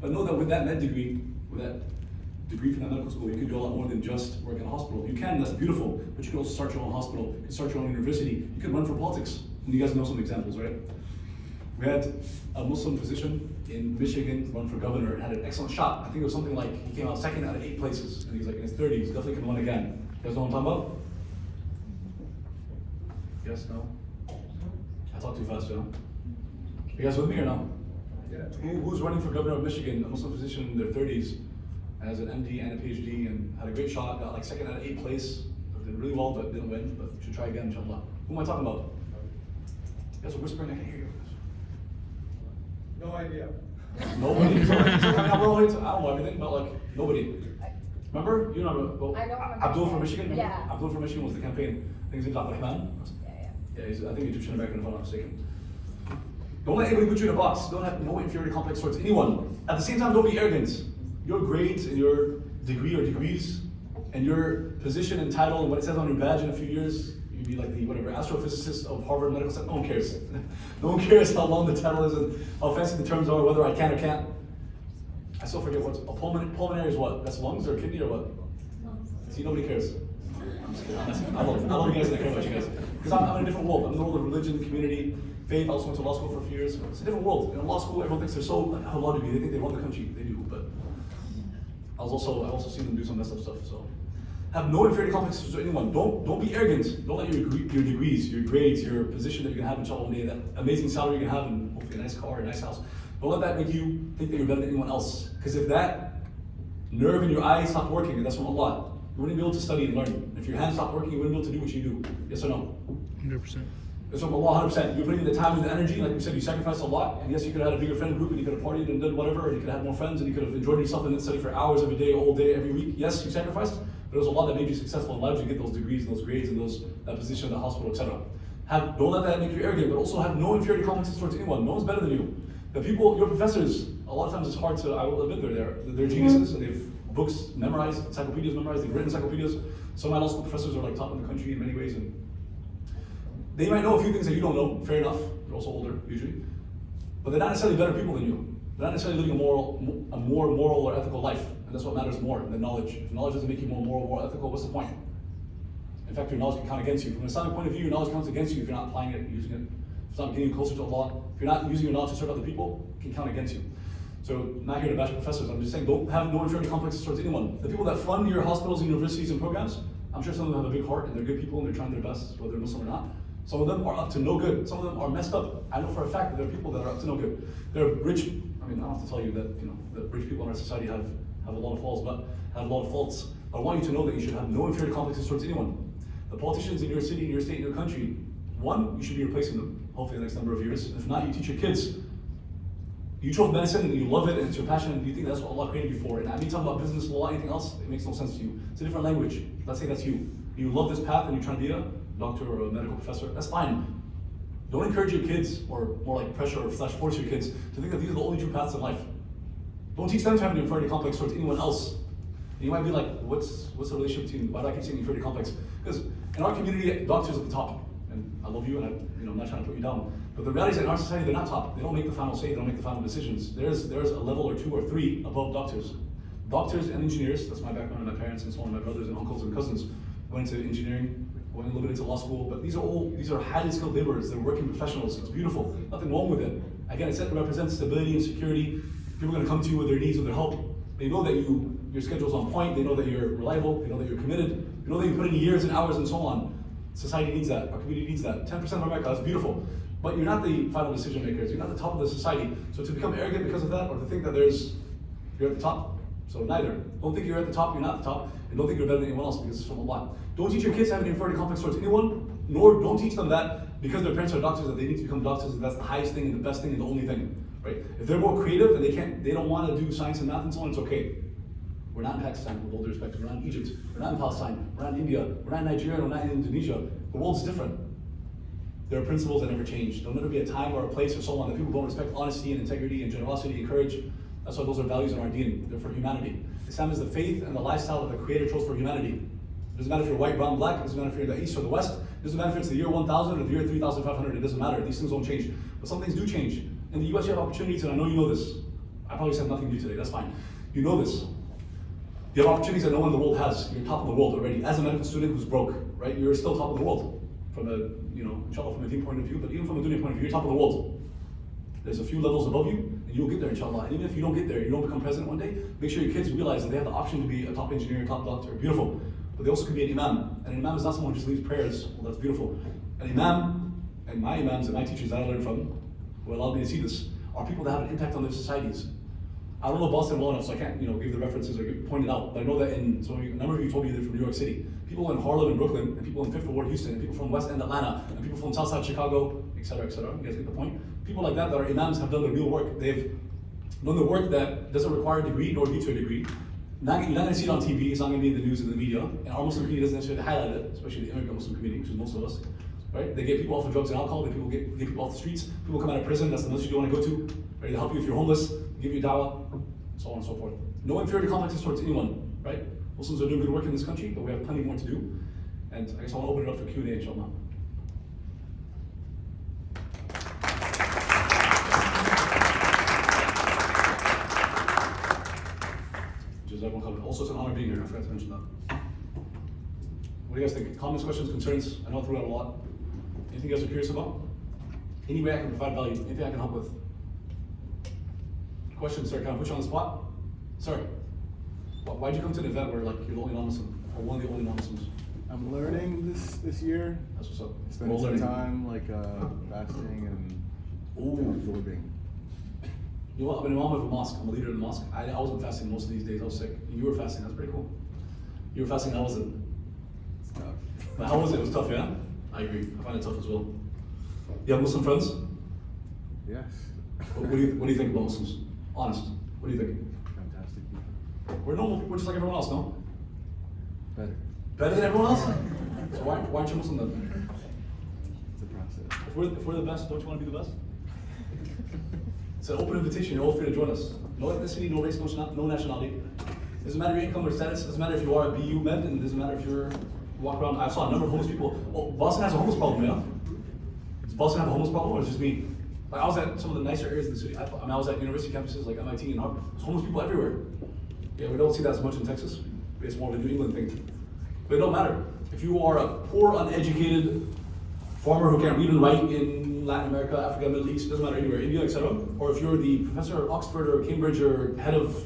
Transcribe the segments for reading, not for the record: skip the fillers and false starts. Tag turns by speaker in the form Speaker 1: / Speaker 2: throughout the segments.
Speaker 1: But know that with that med degree, with that degree from that medical school, you can do a lot more than just work in a hospital. You can, that's beautiful, but you can also start your own hospital, you can start your own university, you can run for politics. And you guys know some examples, right? We had a Muslim physician in Michigan run for governor and had an excellent shot. I think it was something like he came out second out of 8 places, and he's like in his 30s, definitely can win again. You guys know what I'm talking about? Yes, no? I talk too fast, Joe. You guys with me or no?
Speaker 2: Yeah.
Speaker 1: Who's running for governor of Michigan, a Muslim physician in their 30s, has an MD and a PhD, and had a great shot, got like second out of 8 place, did really well, but didn't win, but should try again, inshallah. Who am I talking about? You guys are whispering, I can't hear you.
Speaker 2: No idea.
Speaker 1: Nobody. I don't know everything, but like, nobody. Remember? You know, well,
Speaker 3: I don't remember.
Speaker 1: Abdul from Michigan? Remember?
Speaker 3: Yeah.
Speaker 1: Abdul from Michigan was the campaign. I think his name's Abdurrahman. Yeah, he's, I think Egyptian American if I'm not mistaken. Don't let anybody put you in a box. Don't have no inferiority complex towards anyone. At the same time, don't be arrogant. Your grades and your degree or degrees and your position and title and what it says on your badge in a few years, you'd be like the whatever astrophysicist of Harvard Medical Center. No one cares. No one cares how long the title is and how fancy the terms are, whether I can or can't. I still forget what's a pulmonary is what? That's lungs or kidney or what? See, nobody cares. I'm just kidding. I love you guys and I care about you guys. Because I'm in a different world. I'm in the world of religion, community, faith. I also went to law school for a few years. It's a different world. In law school, everyone thinks they're so like, have a law degree. They think they run the country. They do, but I've also seen them do some messed up stuff. So have no inferiority complexes to anyone. Don't be arrogant. Don't let your degrees, your grades, your position that you're gonna have inshallah one day, that amazing salary you're gonna have, and hopefully a nice car, a nice house. Don't let that make you think that you're better than anyone else. Because if that nerve in your eye stopped working, and that's from Allah, you wouldn't be able to study and learn. If your hands stopped working, you wouldn't be able to do what you do. Yes or no?
Speaker 4: 100%.
Speaker 1: It's from Allah 100%. You're putting in the time and the energy, like we said, you sacrificed a lot, and yes, you could have had a bigger friend group, and you could have partied and done whatever, and you could have had more friends, and you could have enjoyed yourself and then study for hours every day, all day, every week. Yes, you sacrificed, but it was Allah that made you successful and allowed you to get those degrees and those grades and that position in the hospital, etc. Don't let that make you arrogant, but also have no inferiority complexes towards anyone. No one's better than you. The people, your professors, a lot of times it's hard to, I will admit they're geniuses, and they've books memorized, encyclopedias memorized, they've written encyclopedias. Some of my law school professors are like top in the country in many ways, and they might know a few things that you don't know, fair enough. They're also older, usually. But they're not necessarily better people than you. They're not necessarily living a more moral or ethical life. And that's what matters more than knowledge. If knowledge doesn't make you more moral, more ethical, what's the point? In fact, your knowledge can count against you. From an Islamic point of view, your knowledge counts against you if you're not applying it, using it. If it's not getting you closer to Allah. If you're not using your knowledge to serve other people, it can count against you. So, not here to bash professors. I'm just saying, don't have no inferiority complexes towards anyone. The people that fund your hospitals and universities and programs, I'm sure some of them have a big heart and they're good people and they're trying their best, whether they're Muslim or not. Some of them are up to no good. Some of them are messed up. I know for a fact that there are people that are up to no good. They're rich. I mean, I don't have to tell you that that rich people in our society have a lot of flaws, but have a lot of faults. I want you to know that you should have no inferiority complexes towards anyone. The politicians in your city, in your state, in your country, one, you should be replacing them. Hopefully, the next number of years. If not, you teach your kids. You chose medicine and you love it and it's your passion and you think that's what Allah created you for. And I mean, talking about business, law, anything else, it makes no sense to you. It's a different language. Let's say that's you. You love this path and you're trying to be a doctor or a medical professor. That's fine. Don't encourage your kids, or more like pressure or force your kids to think that these are the only two paths in life. Don't teach them to have an inferiority complex towards anyone else. And you might be like, what's the relationship between, why do I keep saying inferiority complex? Because in our community, doctors at the top. And I love you and I'm not trying to put you down. But the reality is that in our society, they're not top. They don't make the final say, they don't make the final decisions. There's a level or two or three above doctors. Doctors and engineers, that's my background, and my parents and so on, my brothers and uncles and cousins went into engineering, went a little bit into law school, but these are highly skilled laborers, they're working professionals, it's beautiful, nothing wrong with it. Again, it represents stability and security. People are gonna come to you with their needs, with their help. They know that your schedule's on point, they know that you're reliable, they know that you're committed, they know that you put in years and hours and so on. Society needs that, our community needs that. 10% of America, that's beautiful. But you're not the final decision makers, you're not the top of the society. So to become arrogant because of that, or to think that you're at the top, so neither. Don't think you're at the top, you're not at the top, and don't think you're better than anyone else because it's from Allah. Don't teach your kids to have an inferiority complex towards anyone, nor don't teach them that because their parents are doctors that they need to become doctors and that's the highest thing and the best thing and the only thing, right? If they're more creative and they don't want to do science and math and so on, it's okay. We're not in Pakistan, with all due respect. We're not in Egypt. We're not in Palestine. We're not in India. We're not in Nigeria. We're not in Indonesia. The world's different. There are principles that never change. There'll never be a time or a place or so on that people don't respect honesty and integrity and generosity and courage. That's why those are values in our deen. They're for humanity. Islam is the faith and the lifestyle that the Creator chose for humanity. It doesn't matter if you're white, brown, black. It doesn't matter if you're in the east or the west. It doesn't matter if it's the year 1000 or the year 3500. It doesn't matter. These things don't change. But some things do change. In the US, you have opportunities, and I know you know this. I probably said nothing new today, that's fine. You know this. You have opportunities that no one in the world has. You're top of the world already. As a medical student who's broke, right? You're still top of the world. From a, inshallah, from a deen point of view, but even from a dunya point of view, you're top of the world. There's a few levels above you, and you'll get there, inshallah. And even if you don't get there, you don't become president one day, make sure your kids realize that they have the option to be a top engineer, a top doctor, beautiful. But they also could be an imam. And an imam is not someone who just leads prayers. Well, that's beautiful. An imam, and my imams and my teachers that I learned from, who allowed me to see this, are people that have an impact on their societies. I don't know Boston well enough, so I can't, give the references or point it out. But I know that a number of you told me they're from New York City. People in Harlem and Brooklyn, and people in Fifth Ward, Houston, and people from West End, Atlanta, and people from Southside Chicago, etc., etc. You guys get the point? People like that are imams have done the real work. They've done the work that doesn't require a degree nor lead to a degree. You're not going to see it on TV. It's not going to be in the news and the media. And our Muslim community doesn't necessarily highlight it, especially the immigrant Muslim community, which is most of us. Right? They get people off of drugs and alcohol. Get people off the streets. People come out of prison. That's the masjid you want to go to. Right? They help you if you're homeless. Give you dawah. So on and so forth. No inferiority complexes towards anyone, right? Muslims are doing good work in this country, but we have plenty more to do. And I guess I want to open it up for Q&A, inshallah. Also, it's an honor being here. I forgot to mention that. What do you guys think? Comments, questions, concerns? I know I threw out a lot. Anything you guys are curious about? Any way I can provide value? Anything I can help with? Question, sir, can I put you on the spot? Sir, why'd you come to an event where you're the only non-Muslim, or one of the only non-Muslims?
Speaker 3: I'm learning this year.
Speaker 1: That's what's up.
Speaker 3: Spending some time fasting and absorbing.
Speaker 1: You know what, I'm an imam of a mosque. I'm a leader in the mosque. I wasn't fasting most of these days. I was sick. You were fasting. That's pretty cool. You were fasting. I wasn't.
Speaker 3: It's tough.
Speaker 1: But how was it? It was tough, yeah? I agree. I find it tough as well. You have Muslim friends?
Speaker 3: Yes.
Speaker 1: What do you think about Muslims? Honest. What do you think?
Speaker 3: Fantastic people.
Speaker 1: We're normal. We're just like everyone else, no?
Speaker 3: Better.
Speaker 1: Better than everyone else? So why aren't you Muslim then?
Speaker 3: It's a process.
Speaker 1: If we're the best, don't you want to be the best? It's an open invitation. You're all free to join us. No ethnicity, no race, no nationality. Doesn't matter your income or status. Doesn't matter if you are a BU med, and it doesn't matter if you walk around. I saw a number of homeless people. Oh, Boston has a homeless problem, yeah? Does Boston have a homeless problem, or is it just me? Like, I was at some of the nicer areas of the city. I was at university campuses like MIT and Harvard. There's homeless people everywhere. Yeah, we don't see that as much in Texas. It's more of a New England thing. But it don't matter. If you are a poor, uneducated farmer who can't read and write in Latin America, Africa, Middle East, doesn't matter anywhere, India, etc., or if you're the professor at Oxford or Cambridge or head of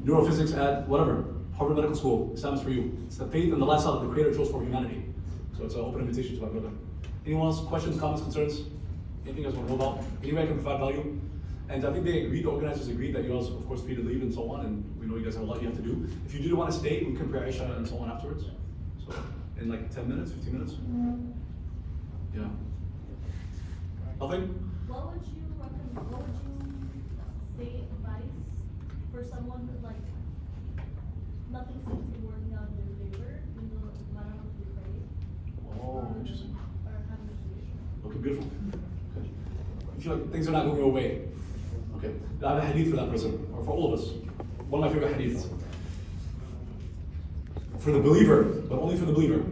Speaker 1: neurophysics at whatever, Harvard Medical School, Islam is for you. It's the faith and the lifestyle that the Creator chose for humanity. So it's an open invitation to my brother. Anyone else? Questions, comments, concerns? Anything you guys want to know about? Any way I can provide value? And I think they agreed, the organizers agreed that you also, of course, free to leave and so on, and we know you guys have a lot you have to do. If you do want to stay, we can pray Isha and so on afterwards. So in like 10 minutes, 15 minutes? Yeah. Nothing?
Speaker 4: What would you say advice for someone who nothing seems to be working out in their favor, even though no matter how much they pray?
Speaker 1: Oh, interesting.
Speaker 4: Or having a solution.
Speaker 1: Okay, beautiful. Okay. You feel like things are not going your way. Okay. I have a hadith for that person, or for all of us. One of my favorite hadiths. For the believer, but only for the believer.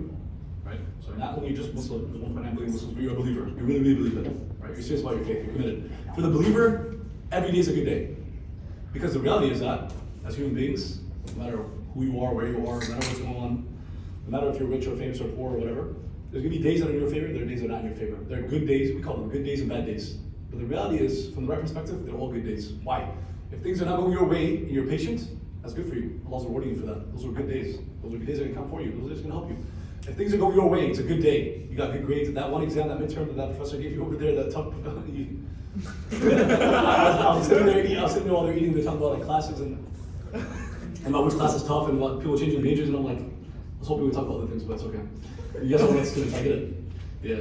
Speaker 1: Right? So not only just Muslim, there's 1.9 billion Muslims, but you're a believer. You really, really believe it. Right? You're serious about your faith, you're committed. For the believer, every day is a good day. Because the reality is that, as human beings, no matter who you are, where you are, no matter what's going on, no matter if you're rich or famous or poor or whatever, there's going to be days that are in your favor, there are days that are not in your favor. There are good days, we call them good days and bad days. But the reality is, from the right perspective, they're all good days. Why? If things are not going your way and you're patient, that's good for you. Allah's rewarding you for that. Those are good days. Those are good days that can count for you. Those are just going to help you. If things are going your way, it's a good day. You got good grades. That one exam, that midterm that professor gave you over there, that tough. I was sitting there while they're eating. They're talking about like classes and about which class is tough and what people changing majors. And I'm like, I was hoping we talk about other things, but it's okay. You guys are all students. I get it. Yeah.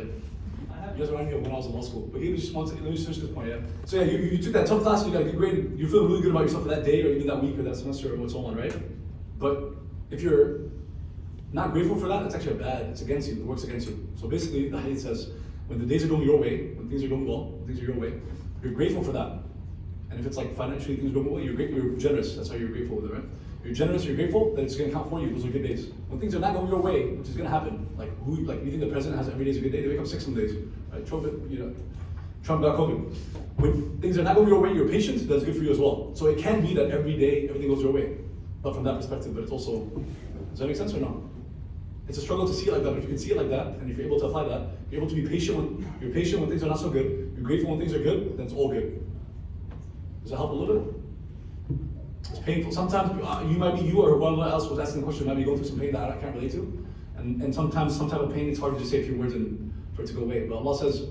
Speaker 1: You guys remind me of when I was in law school. But let me just finish this point, yeah? So yeah, you took that tough class and you got a good grade, and you're feeling really good about yourself for that day or even that week or that semester or what's on, right? But if you're not grateful for that, it's actually it's against you, it works against you. So basically, the hadith says, when the days are going your way, when things are going well, when things are your way, you're grateful for that. And if it's like financially things are going well, you're generous, that's how you're grateful with it, right? You're generous, you're grateful, then it's going to count for you. Those are good days. When things are not going your way, which is going to happen, you think the president has every day is a good day? They wake up sick some days, right? Trump got COVID. When things are not going your way, you're patient, that's good for you as well. So it can be that every day everything goes your way. But from that perspective, but it's also, does that make sense or no? It's a struggle to see it like that, but if you can see it like that, and if you're able to apply that, you're able to be patient you're patient when things are not so good, you're grateful when things are good, then it's all good. Does that help a little bit? It's painful. Sometimes you or one else was asking the question, might be going through some pain that I can't relate to. And sometimes some type of pain, it's hard to just say a few words and for it to go away. But Allah says,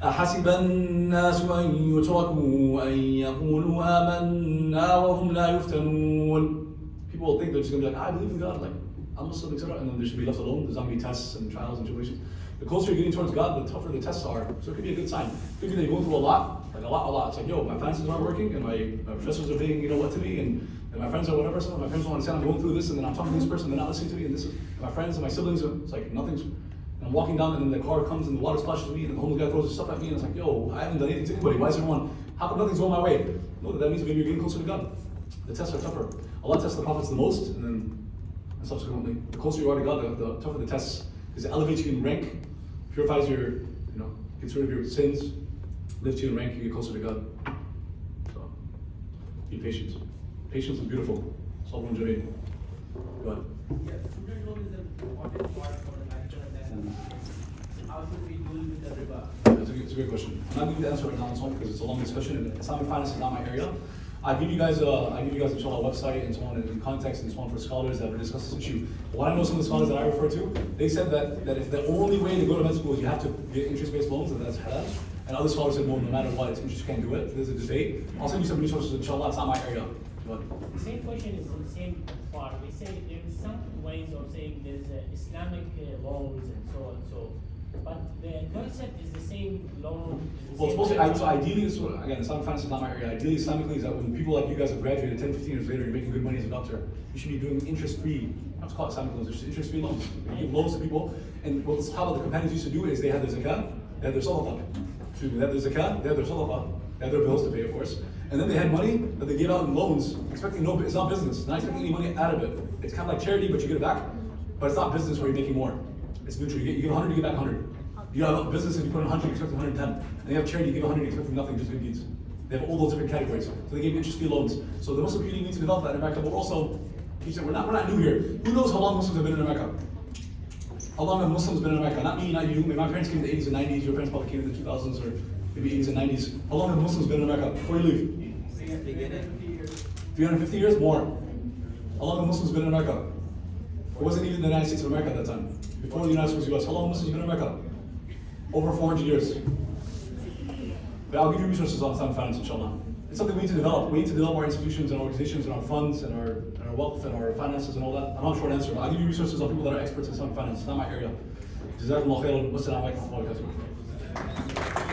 Speaker 1: أحسب الناس أن يتركوا أن يقولوا آمنا وهم لا يفتنون. People will think they're just going to be like, I believe in God, like, I'm Muslim, etc. And then they should be left alone. There's not going to be tests and trials and tribulations. The closer you're getting towards God, the tougher the tests are. So it could be a good sign. It could be that you're going through a lot. It's like, yo, my finances aren't working, and my professors are being, what to me, and my friends are whatever. So my friends don't understand I'm going through this, and then I'm talking to this person, they're not listening to me, and my friends and my siblings, it's like nothing's. And I'm walking down, and then the car comes, and the water splashes me, and the homeless guy throws his stuff at me, and it's like, yo, I haven't done anything to anybody. Why is everyone? How come nothing's going my way? No, that means maybe you're getting closer to God. The tests are tougher. Allah tests the prophets the most, and then subsequently, the closer you are to God, the tougher the tests, because it elevates you in rank, purifies your, gets rid of your sins, lifts you in rank, you get closer to God. So, be patient. Patience is beautiful. Salman Jameel. Go ahead.
Speaker 5: Yeah, student loan is an important part for the matter, and how should we deal with the riba?
Speaker 1: It's a great question. I'm not going to answer it now because it's a long discussion, and Islamic finance is not my area. I give you guys inshallah a website and so on in context and so on for scholars that will discuss this issue. What I know some of the scholars that I refer to, they said that if the only way to go to med school is you have to get interest-based loans, then that's halal. And other scholars said, well, no matter what, it's interest, you can't do it. There's a debate. I'll send you some resources, inshallah. It's not my area.
Speaker 6: The same question is in the same part. They say there is some ways of saying there's Islamic loans and so on. But the concept is the same loan.
Speaker 1: Well, it's supposed to, so ideally, again, Islamic finance is not my area. Ideally, Islamically, is that when people like you guys have graduated 10, 15 years later, you're making good money as a doctor, you should be doing interest-free, let's call it Islamic loans, just interest-free loans. You give loans to people, and what the companions used to do is they had their zakat, they had their sadaqah. Excuse me, they had their zakat, they had their sadaqah, they had their bills to pay, of course. And then they had money that they gave out in loans, expecting it's not business, not expecting any money out of it. It's kind of like charity, but you get it back. But it's not business where you're making more. It's neutral. You get 100, you get back 100. You have a business, and you put in 100, you expect 110. And you have charity, you give 100, you expect nothing, just good deeds. They have all those different categories. So they gave interest-free loans. So the Muslim community needs to develop that in America, but also, we're not new here. Who knows how long Muslims have been in America? How long have Muslims been in America? Not me, not you. Maybe my parents came in the 80s and 90s. Your parents probably came in the 2000s or maybe 80s and 90s. How long have Muslims been in America before you leave?
Speaker 5: 350 years.
Speaker 1: 350 years? More. How long have Muslims been in America? It wasn't even the United States of America at that time. Before the United States was US. How long have Muslims been in America? Over 400 years. But I'll give you resources on Islamic finance, inshallah. It's something we need to develop. We need to develop our institutions and organizations and our funds and our wealth and our finances and all that. I'm not sure an answer, but I'll give you resources on people that are experts in Islamic finance. It's not my area. Jazakumullah khairan. Wassalamu alaikum wa rahmatullahi wa barakatuh.